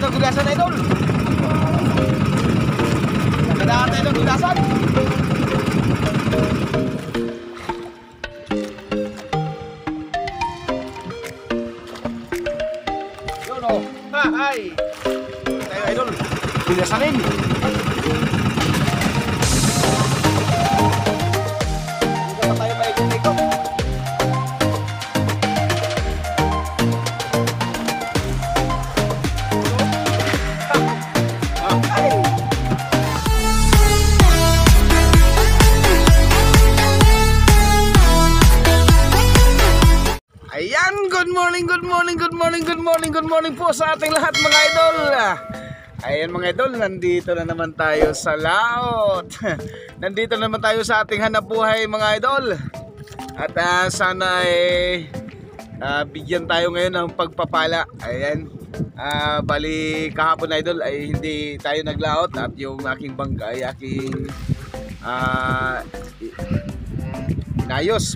ng gulasan, idol. Nagdaan tayo ng gulasan. Yun o. Hi. Tayo, idol. Gulasanin. Hindi pa tayo maikot-ikot. Ayan, good morning po sa ating lahat mga idol. Ayan mga idol, nandito na naman tayo sa laot. Nandito na naman tayo sa ating hanapbuhay mga idol. At sana bigyan tayo ngayon ng pagpapala. Ayan, bali kahapon idol ay hindi tayo naglaot. At yung aking bangka ay aking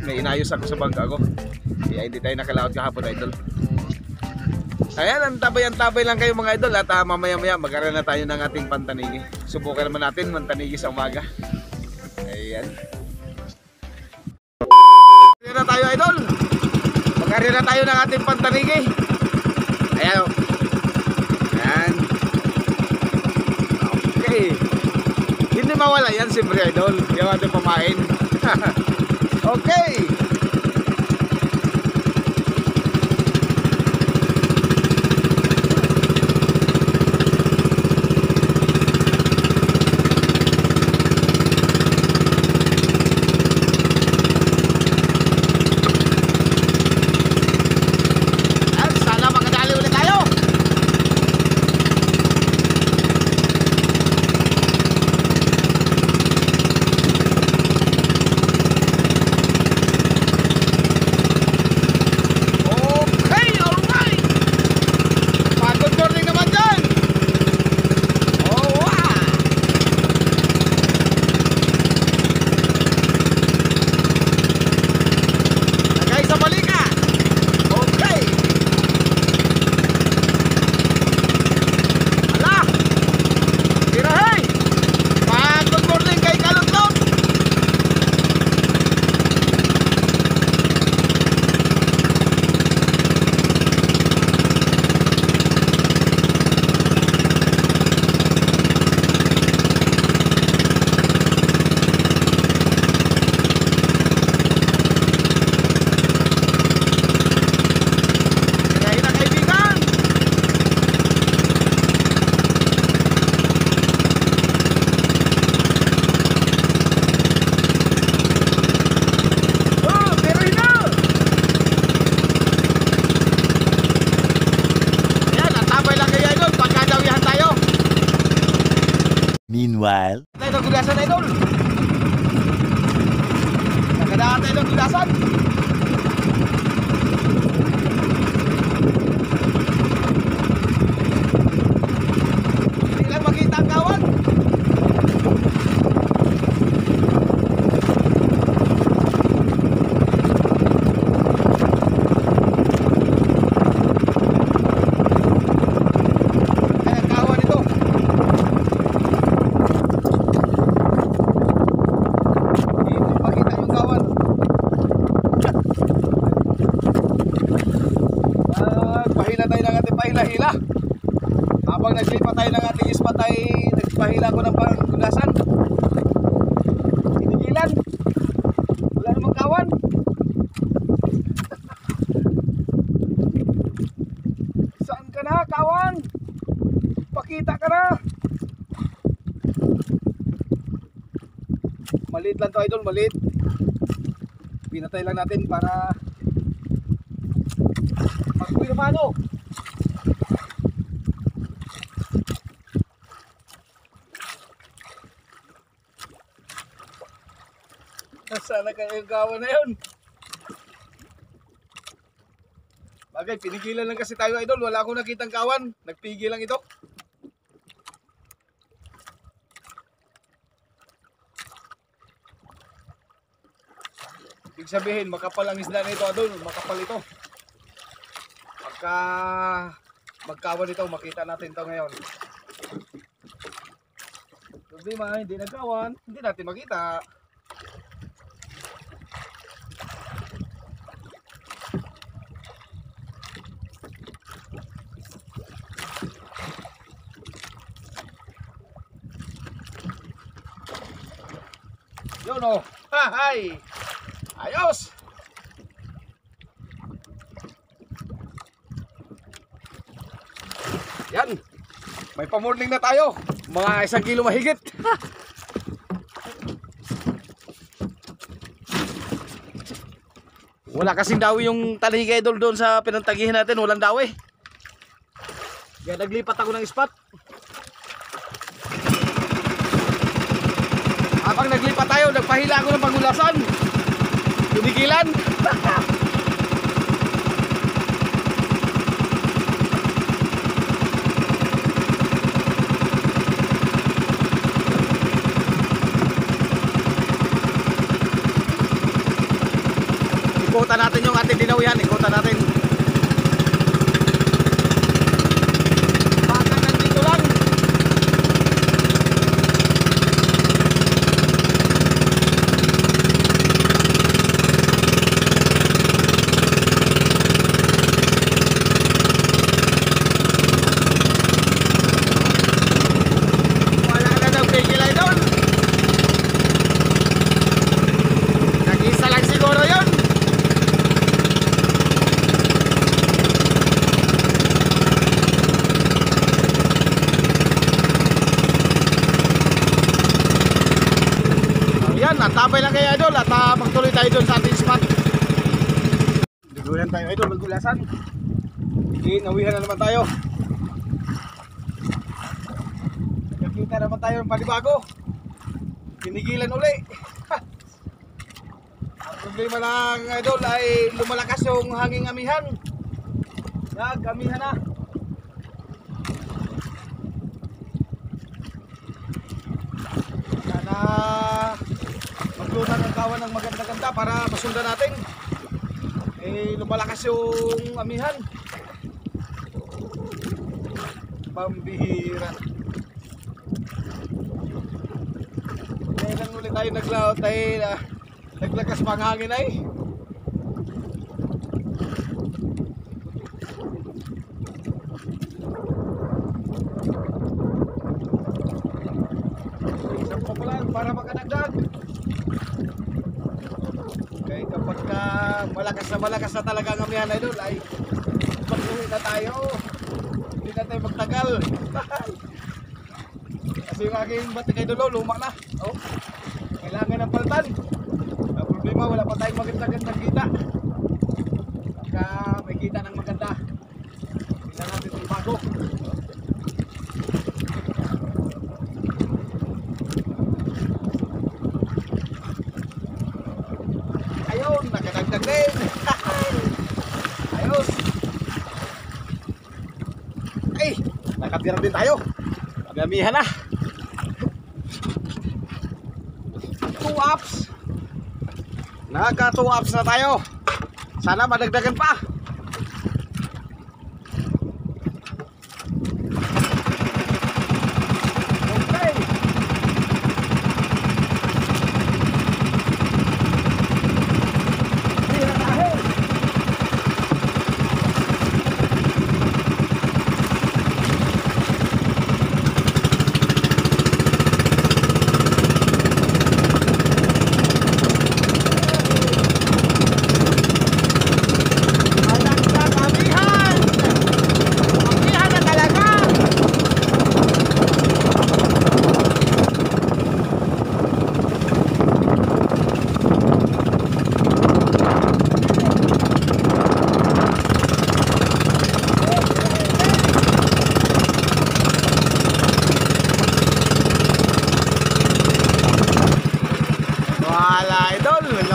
may inayos ako sa bangka ko. Kaya hindi tayo nakalaot kahapon idol. Ayan, antabay lang kayo mga idol. At mamaya mag-aral na tayo ng ating pantanigi. Subukan naman natin mantanigi sa umaga. Ayan. Mag-aral na tayo idol. Mag-aral na tayo ng ating pantanigi. Ayan. Ayan. Okay. Hindi mawala yan siyempre idol. Yung ating pamain. Okay. Meanwhile, tayo ng gulasan idol. Nagdaan tayo ng gulasan. Hindi lang makita ang kawan. Hila-hila. Habang nagsilipa tayo ng ating ispat ay nagpahila ko ng panggulasan. Tinigilan. Wala namang kawan. Saan ka na kawan? Pakita ka na. Maliit lang to idol, maliit. Pinatay lang natin para mag-uwi na mano. Sana kayong gawa na yun. Bagay, pinigilan lang kasi tayo idol. Wala akong nakitang kawan. Nagpigil lang ito. Ibig sabihin, makapal ang isda nito idol. Makapal ito. Pagka magkawan ito, makita natin to ngayon. Problema, hindi nagkawan, hindi natin makita. Yun o, hay! Ayos! Yan, may pamorning na tayo, mga 1 kilo mahigit. Wala kasing dawi yung talihig idol doon sa pinantagihan natin, walang dawi. Kaya naglipat ako ng spot. Habang naglipat tayo, nagpahila ako ng pangulasan. Tinigilan. Ikutan natin yung ating dinawihan, ikutan natin. Baka nandito lang. Wala na daw pigil idol. Nag-isa lang siguro yun. Tabay lang kayo idol at magtuloy tayo doon sa ating spot. Diguyan tayo idol, magulasan. Nawihan na naman tayo. Nakikita naman tayo ng panibago. Pinigilan uli. Ang problema lang idol ay lumalakas yung hanging amihan. Nag-amihan na. Sana maglunan ng kawan ng maganda-ganda para masundan natin. Lumalakas yung amihan. Pambihira. Kailan ulit tayo naglaot ay naglakas pa ang hangin ay. Isang pa pala para makadagdag. Kaya kapag malakas na talaga ang amihan idol ay mag-uwi na tayo. Hindi na tayo magtagal. Kasi yung aking batik idol luma na. Oh, kailangan ng paltan. Ang problema wala pa tayong magandang kita. Pagka may kita ng maganda, kailangan natin itong bago. Ayun, nakadagdag din. Ayos. Ay, nakatira din tayo. Nagamihan na. 2 ups. Naka 2 ups na tayo. Sana madagdagan pa. Okay.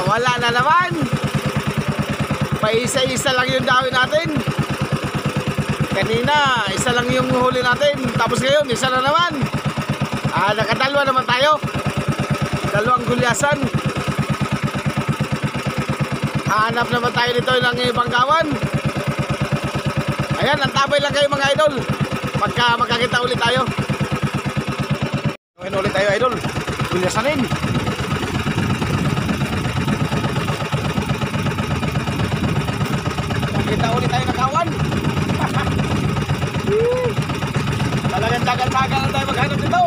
Wala na naman. Paisa-isa lang yung dawin natin. Kanina, isa lang yung huli natin. Tapos ngayon, isa na naman. Nakadalwa naman tayo. Dalawang gulyasan. Hanap naman tayo dito ng ibang kawan. Ayan, antabay lang kayo mga idol. Pagka magkakita ulit tayo. Ngayon ulit tayo idol. Gulyasanin. Magkita ulit tayo ng kawan. Talagang tagal-tagal na tayo maghanap dito.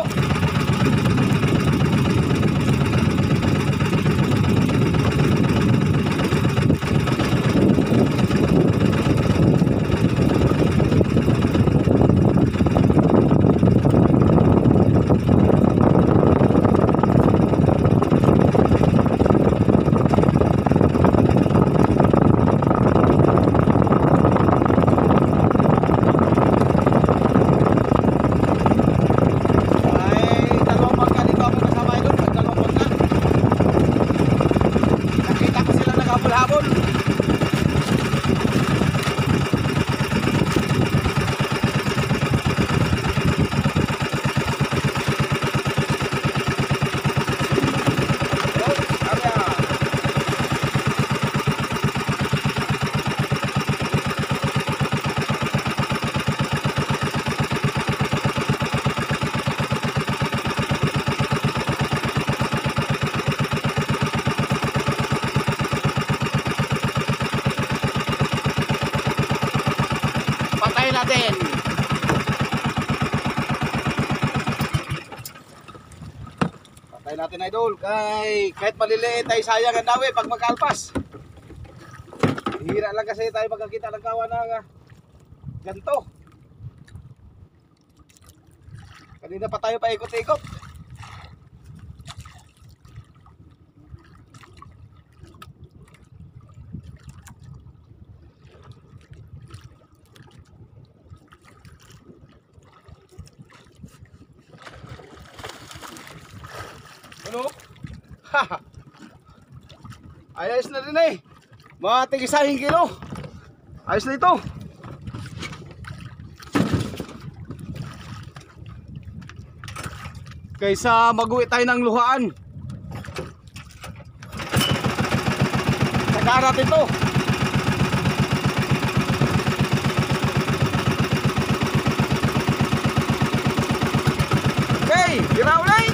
Natin. Patay natin idol. Kahit maliliit ay sayang ang dawi pag magkalpas. Hira lang kasi tayo magkakita ng kawan ng ganito. Kanina pa tayo paikot-ikot. Ano? Haha. Ayos na rin eh. Mga tig-1 kilo. Ayos na ito. Kaysa mag-uwi tayo ng luhaan. Sagarat ito. Okay, giraw na eh.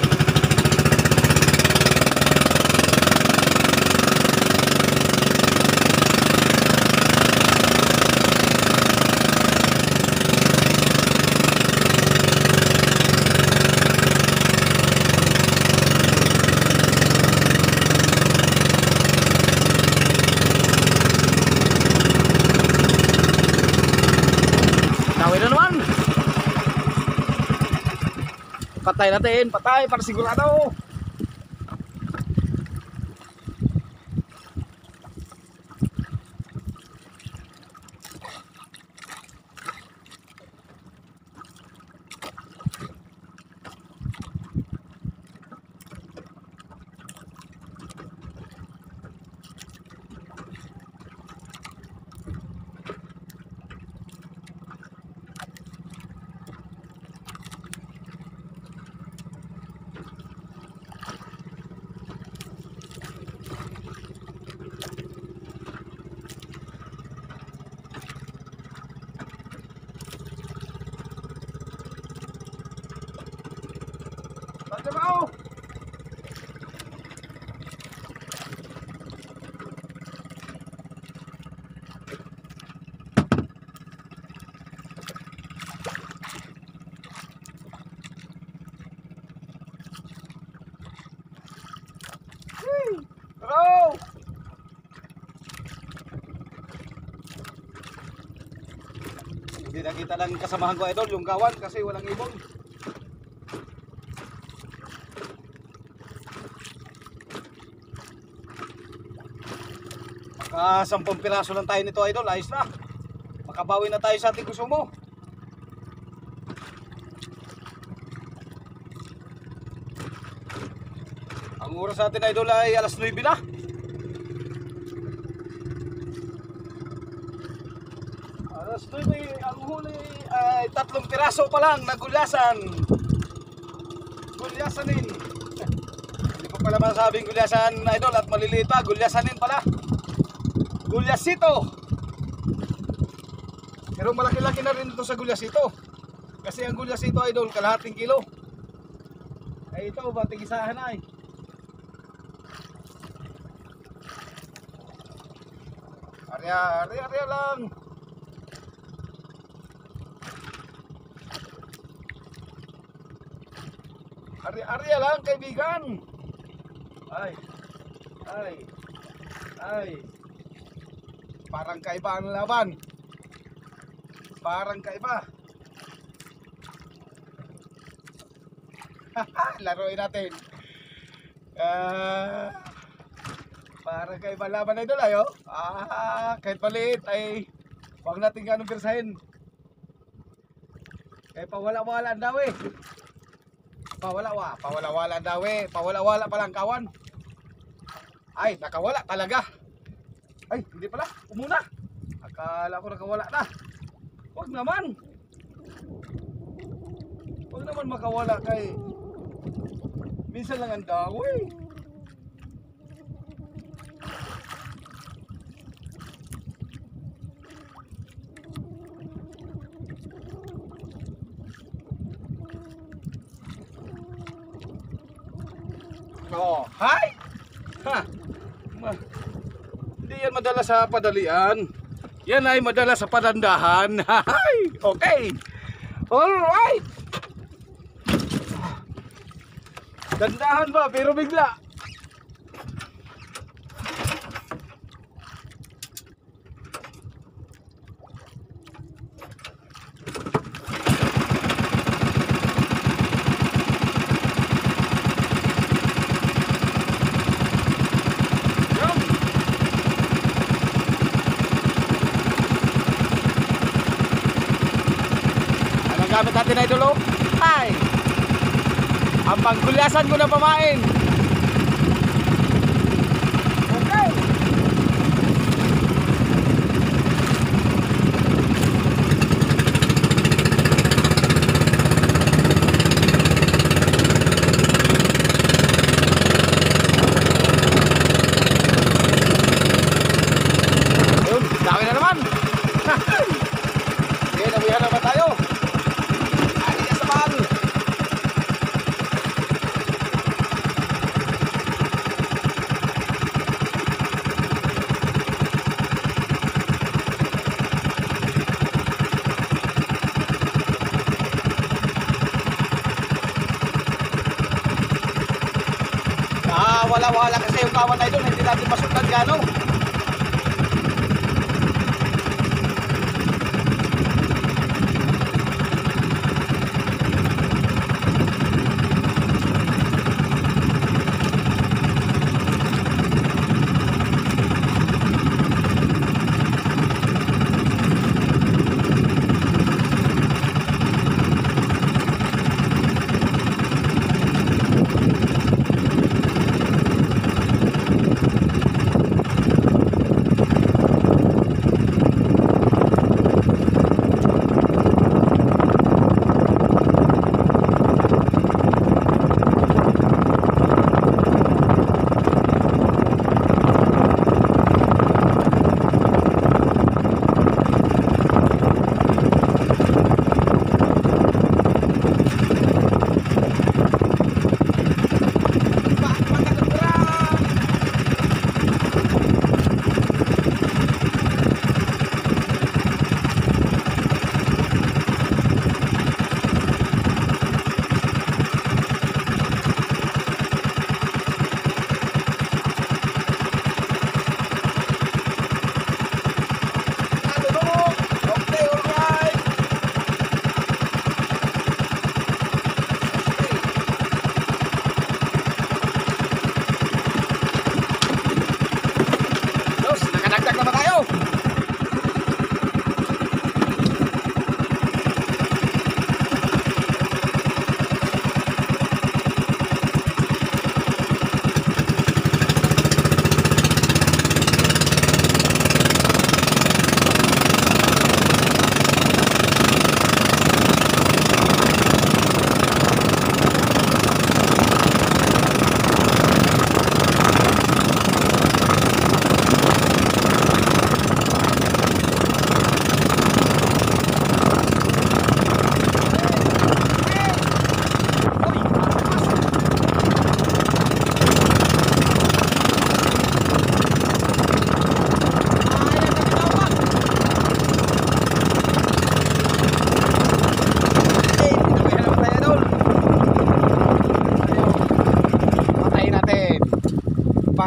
Patay natin, patay para sigurado. Trabaho. Hello. Hindi nakita lang kasamahan ko idol yung kawan kasi walang ibon. Maka 10 piraso lang tayo nito idol, ayos na. Makabawi na tayo sa ating kusumo. Ang oras natin idol ay alas 9 na. Alas 9, ang huli ay 3 piraso pa lang na gulyasan. Gulyasanin. Hindi ko pala masabing gulyasan idol at maliliit pa, gulyasanin pala. Gulyasito. Pero malaki-laki na rin ito sa gulyasito. Kasi ang gulyasito idol, kalahating kilo. Ay ito, bating isahan ay. Arya lang. Arya lang kaibigan. Ay. Parang kaiba ang laban. Parang kaiba. Laruin natin. Parang kaiba laban idol ayo. Kahit maliit ay huwag natin ganong pirsahin. Kaya pawala-wala ang daw eh. Pawala-wala ang daw eh. Pawala-wala palang kawan. Ay, nakawala talaga. Ay, hindi pala. Umuna. Akala ko nakawala na. Huwag naman. Huwag naman makawala kay minsan lang ang daw eh. Oh, hi! Ha! Hindi yan madala sa padalian. Yan ay madala sa padandahan. Hi! Okay! Alright! Dandahan ba? Pero bigla. Gamit natin idol oh. Ay. Ang pangkulyasan ko na pamain. Okay. Ayun, dami na naman. Sige, nabuyan naman tayo. Wala kasi yung kawan na doon, hindi natin masundan gano'n.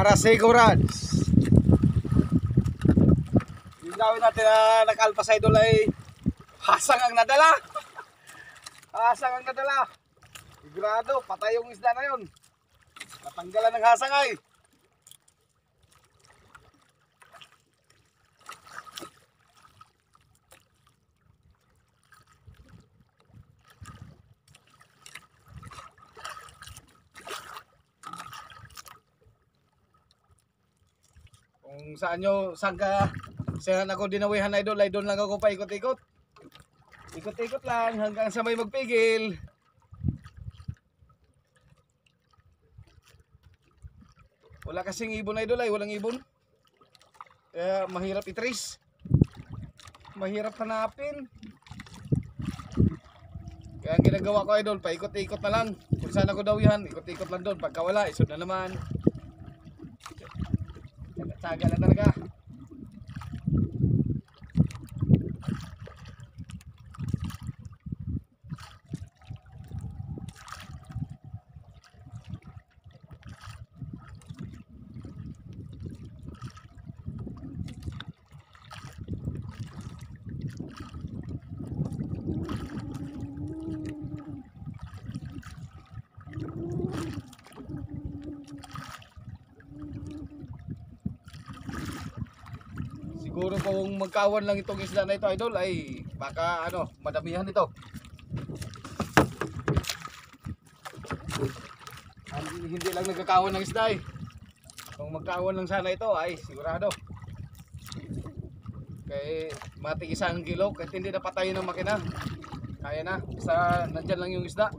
para sigurad. Yung gawin natin na nag-alpha idol ay hasang ang nadala. Hasang ang nadala. Sigurado, patay yung isda na yun. Natanggalan ng hasang ay. Kung saan ako dinawihan idol, ay doon lang ako paikot-ikot. Ikot-ikot lang hanggang sa may magpigil. Wala kasing ibon idol ay, walang ibon. Kaya mahirap i-trace. Mahirap hanapin. Kaya ang ginagawa ko idol, paikot-ikot na lang. Kung saan ako dawihan, ikot-ikot lang doon. Pagka wala, isod na naman. Tsaga lang talaga. Siguro kung magkawan lang itong isda na ito idol ay baka madamihan ito. Hindi lang nagkakawan ng isda eh. Kung magkawan lang sana ito ay sigurado. Kaya matig 1 kilo kahit hindi na patayin ng makina. Kaya na, basta nandyan lang yung isda.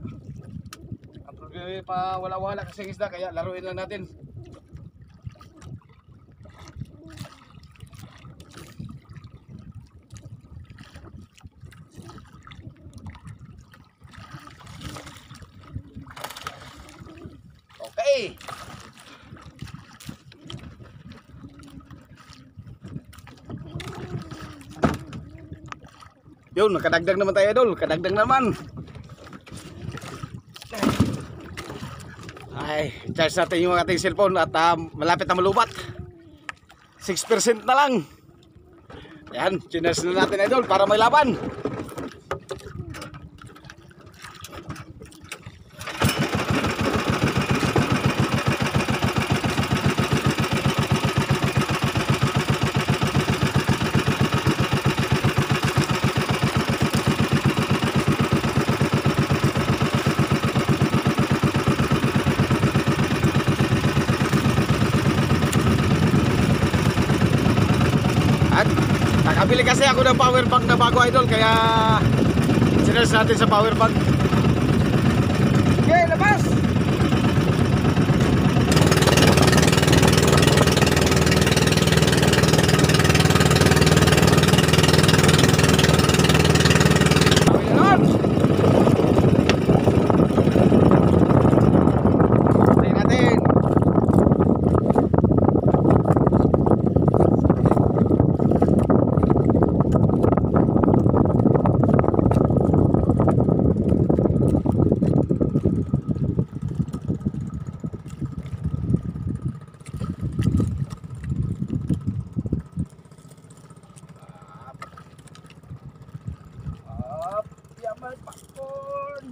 Ang problema pa wala-wala kasi isda kaya laruin lang natin. Okay. Yun, nakadagdag naman tayo idol, kadagdag naman. Ay, charge natin yung ating cellphone at malapit na malubat. 6% na lang. Yan, chiners na natin idol para may laban. Nakabili kasi ako ng power bank na bago idol kaya siners natin sa power bank. Okay, labas! Popcorn.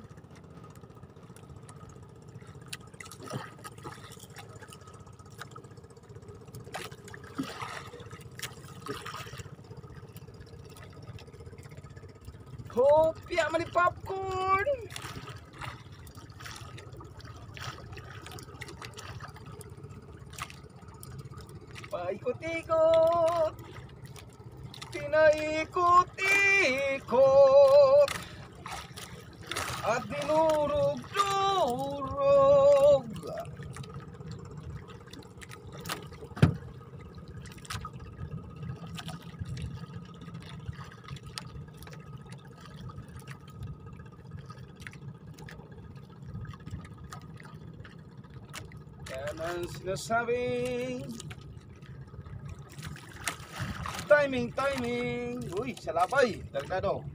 Hopya man ni popcorn. Paikot-ikot, pinaikot-ikot at dinurog-durog. Yan ang sinasabing timing. Uy, sa labay, dalgado.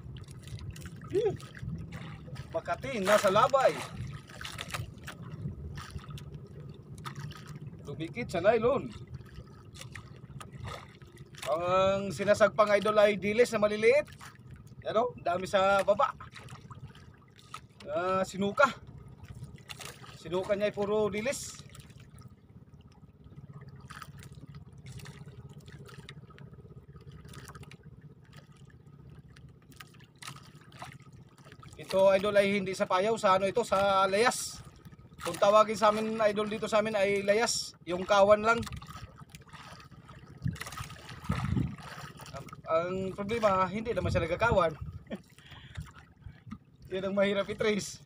Makati, nasa labay. Dumikit sa nylon. Ang sinasagpang idol ay dilis na maliliit. Ano? Dami sa baba. Sinuka. Sinuka niya ay puro dilis. Ito idol ay hindi sa payaw, sa ano ito, sa layas. Kung tawagin sa amin idol dito sa amin ay layas, yung kawan lang. Ang problema, hindi naman siya nagkakawan. Yan ang mahirap i-trace.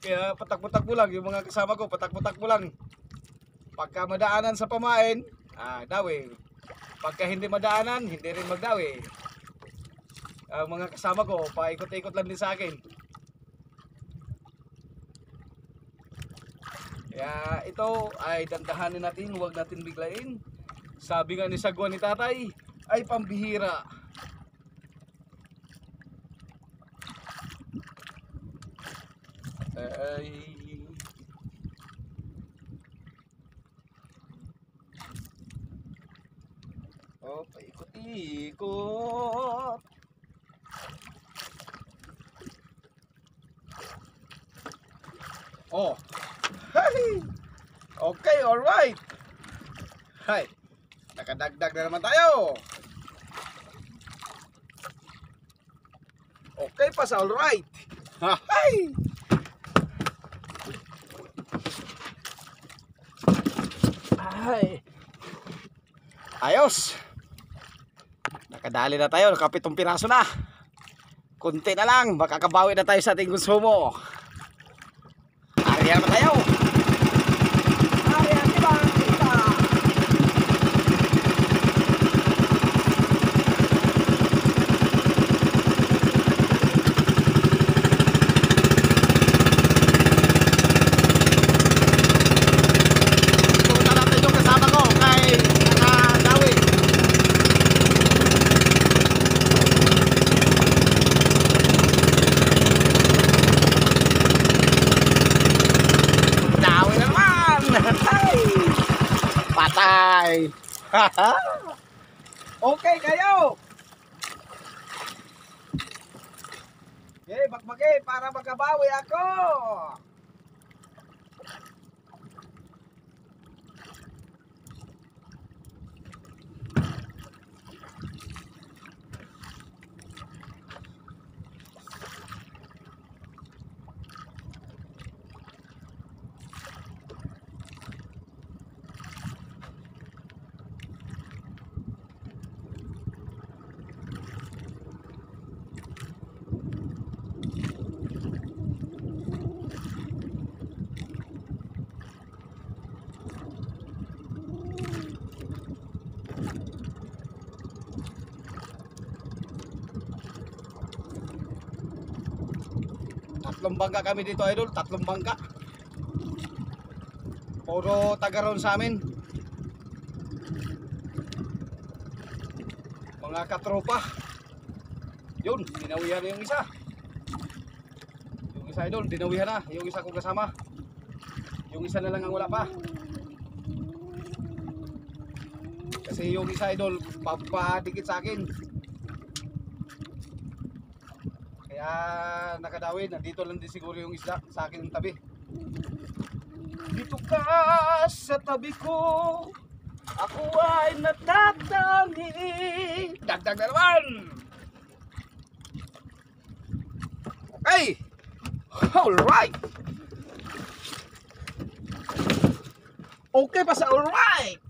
Kaya patak-patak mo lang, yung mga kasama ko, patak-patak mo lang. Pagka madaanan sa pamain, dawi. Pagka hindi madaanan, hindi rin magdawi. Ang mga kasama ko, paikot-ikot lang din sa akin. Kaya ito ay dandahanin natin, huwag natin biglain. Sabi nga ni Sagwan ni Tatay, ay pambihira. Paikot-ikot. Oh. Hey. Okay, all right. Hay. Nakadagdag na naman tayo. Okay pa sa all right. Hay. Ay. Ayos. Nakadali na tayo, nakapitong piraso na. Kunti na lang, makakabawi na tayo sa ating konsumo. Ariyan naman tayo. Ariyan, diba? Diba? Pumunta natin yung kasama ko kay Nakadawi. Patay. Okay kayo. Okay, bakbake para makabawi ako. Tatlong bangka kami dito idol, tatlong bangka. Puro tagaron sa amin. Mga katropa. Yun, dinawihan na yung isa. Yung isa idol, dinawihan na. Yung isa kong kasama. Yung isa na lang ang wala pa. Kasi yung isa idol, papadikit sa akin. Kaya Nakadawi, nandito lang din siguro yung isda sa akin ng tabi. Dito ka sa tabi ko, ako ay natatangi. Dagdag na naman. Okay. Alright. Okay pa sa alright.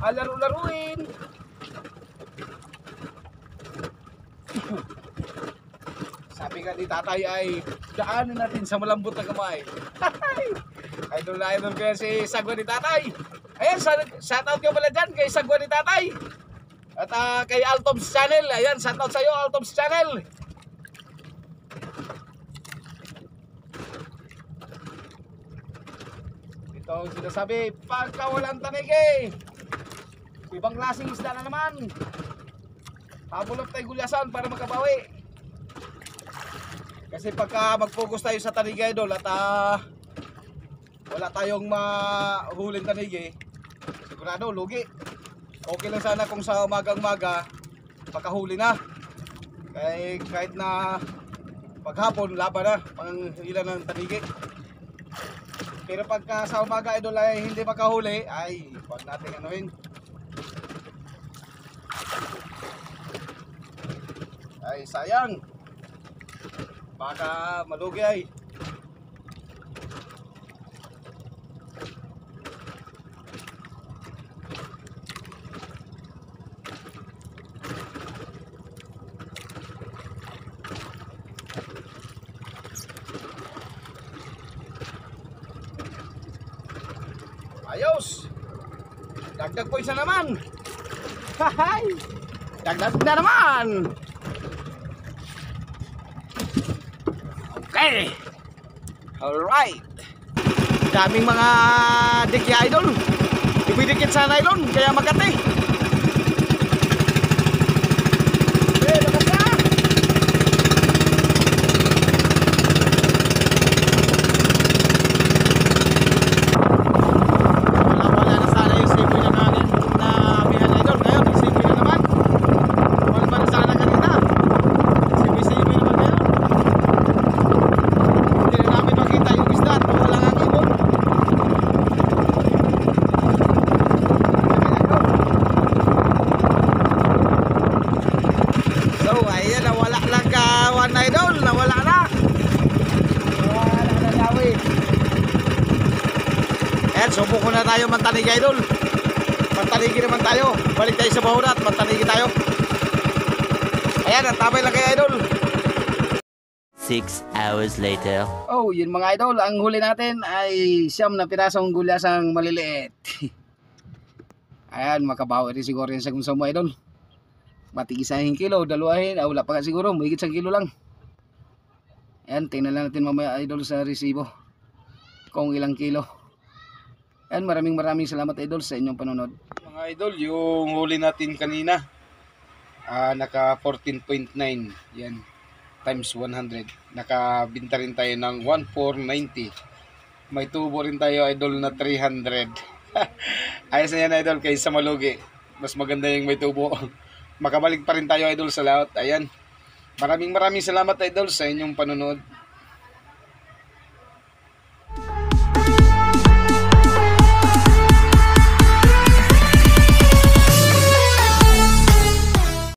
palaro-laruin. Sabi nga ni tatay ay daanin natin sa malambot na kamay. Idol na idol ko yan si sagwa ni tatay. Ayan, shoutout ko pala dyan kay sagwa ni tatay. At kay Altoms Channel. Ayan, shoutout sa'yo Altoms Channel. Ito ang sinasabi, pagka walang tanigi, ibang klaseng isda na naman. Habulot tayo gulyasan para makabawi. Kasi pagka mag-focus tayo sa tanigi idol at wala tayong mahuling tanigi, sigurado lugi. Okay lang sana kung sa umagang-maga makahuli na. Kahit na paghapon laban na pang ilan ng tanigi. Pero pagka sa umaga idol ay hindi makahuli, ay huwag natin anuhin. Ay sayang. Baka malugi ay. Ayos. Dagdag po isa naman. Hahay. Dagdag na naman. Okay. Alright. Daming mga dikya idol. Ibidikit sa nylon kaya magkati. Lakas na. Wala na sana yung savoy na kanin na bihan idol. Ngayon, yung savoy na naman. Wala pa na sana kanina. Savoy naman ngayon. Hindi na namin makita yung isda at wala nga ang ibon. So ayan, nawala lang kawan na idol. Nawala na. Nawala na dawi. Ayan, subok ko na tayo mantanigi idol. Mantanigi naman tayo. Balik tayo sa bahura at mantanigi tayo. Ayan, ang tabay lang kayo idol. 6 hours later. Oh, yun mga idol, ang huli natin ay siyam na pirasong gulyasang maliliit. Ayan, makabawi rin siguro yun sa kung sa mga idol. Matigisahin kilo, dalawahin, wala pa nga siguro, mahigit sa kilo lang. Ayan, tingnan lang natin mamaya idol sa resibo kung ilang kilo. Ayan, maraming salamat idol sa inyong panonood. Mga idol, yung huli natin kanina, naka 14.9, yan. Times 100. Nakabinta rin tayo ng 1,490. May tubo rin tayo idol na 300. Ayos na yan idol kaysa malugi. Mas maganda yung may tubo. Makabalik pa rin tayo idol sa laot. Ayan. Maraming salamat idol sa inyong panonood.